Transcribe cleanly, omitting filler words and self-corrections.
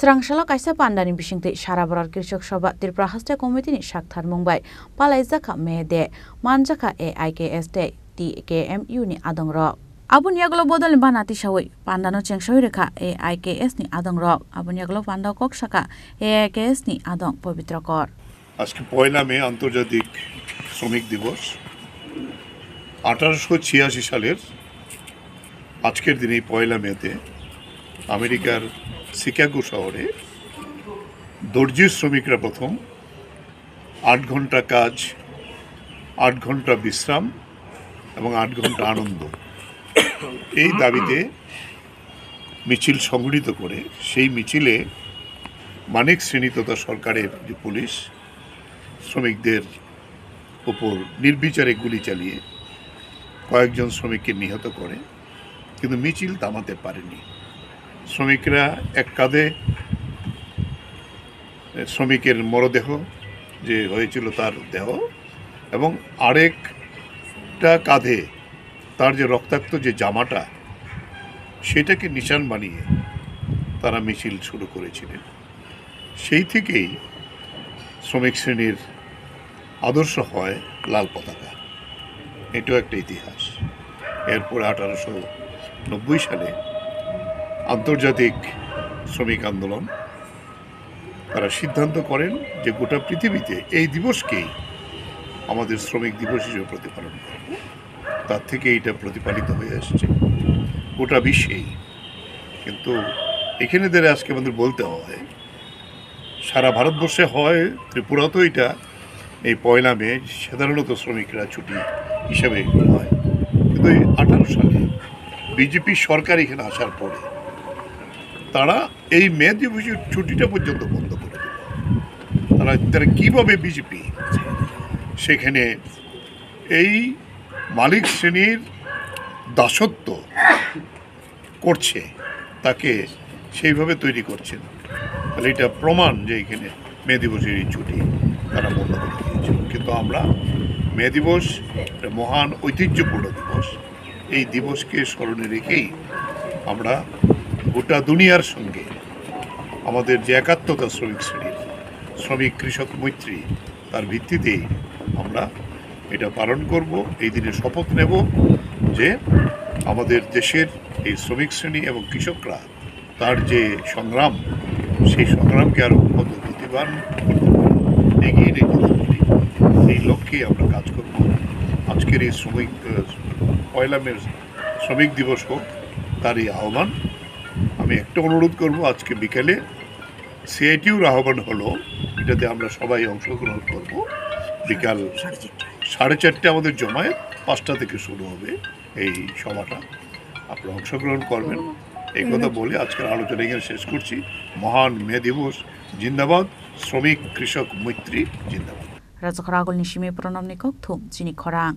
Srangshalo kaisa pandani bisingti Sarabarar Kirchok Soba Tirpra Haste Committee ni Shakthar Mumbai Palaizaka Mede Manjaka AIKS Day TKMU ni Adongrok Abun yaglo bodol banati shawai pandano chengshawi rekha AIKS ni Adongrok Abun yaglo panda kok shaka AIKS ni Adong Pavitrakor আজকে পয়লা মে আন্তর্জাতিক শ্রমিক দিবস 1886 সালের আজকের দিনে পয়লা মেতে আমেরিকার Chicago শহরে দর্জি শ্রমিকরা প্রথম 8 ঘন্টা কাজ 8 ঘন্টা বিশ্রাম এবং 8 ঘন্টা আনন্দ এই দাবিতে মিছিল সংগঠিত করে সেই মিছিলে মানিক শ্রেণী তথা সরকারের যে পুলিশ শ্রমিকদের উপর নির্বিচারে গুলি চালিয়ে কয়েকজন শ্রমিককে নিহত করে কিন্তু মিছিল থামাতে পারেনি শ্রমিকরা এক কাঁধে শ্রমিকের মরদেহ যে হয়েছিল তার দেহ এবং আরেকটা কাঁধে তার যে রক্তাক্ত যে জামাটা সেটাকে নিশান বানিয়ে তারা মিছিল শুরু করেছিলেন সেই থেকেই শ্রমিক শ্রেণীর আদর্শ হয় লাল পতাকা এটাও একটা ইতিহাস এরপর 1890 সালে আন্তর্জাতিক শ্রমিক আন্দোলন তারা সিদ্ধান্ত করেন যে গোটা পৃথিবীতে এই দিবসকেই আমাদের শ্রমিক দিবস হিসেবে প্রতিপালন করব তার থেকে এটা প্রতিপালিত হয়ে আসছে গোটা বিশ্বেই কিন্তু এখানে ধরে আজকে আমাদের বলতে হয় সারা ভারতবর্ষে হয় ত্রিপুরাতেও এটা এই পয়লা মে সাধারণত শ্রমিকরা ছুটি হিসাবে হয় কিন্তু এই 18 সালে বিজেপি সরকার এখানে আসার পরে তারা এই মে দিবসের ছুটিটা পর্যন্ত বন্ধ করে দিল তারা কীভাবে বিজেপি সেখানে এই মালিক শ্রেণীর দাসত্ব করছে তাকে সেইভাবে তৈরি করছেন তাহলে এটা প্রমাণ যে এখানে মে দিবসের এই ছুটি তারা বন্ধ করে দিয়েছিল কিন্তু আমরা মে দিবস মহান ঐতিহ্যপূর্ণ দিবস এই দিবসকে স্মরণে রেখেই আমরা গোটা দুনিয়ার সঙ্গে আমাদের যে একাত্মতা শ্রমিক শ্রেণীর শ্রমিক কৃষক মৈত্রী তার ভিত্তিতেই আমরা এটা পালন করব এই দিনে শপথ নেব যে আমাদের দেশের এই শ্রমিক শ্রেণী এবং কৃষকরা তার যে সংগ্রাম সেই সংগ্রামকে আরও কত গতিবান এগিয়ে নিয়ে যেতে পারি এই লক্ষ্যে আমরা কাজ করব আজকের এই পয়লা মে শ্রমিক দিবস হোক তার এই আহ্বান আমি একটা অনুরোধ করব আজকে বিকেলে সিআইটিউর আহ্বান হলো এটাতে আমরা সবাই অংশগ্রহণ করব বিকাল 4:30 আমাদের জমায়েত 5টা থেকে শুরু হবে এই সভাটা আপনারা অংশগ্রহণ করবেন এই কথা বলে আজকের আলোচনা এখানে শেষ করছি মহান মে দিবস জিন্দাবাদ শ্রমিক কৃষক মৈত্রী জিন্দাবাদ রাজখরাগল নিশিমে প্রণাম নিকক থুম চিনি খরাং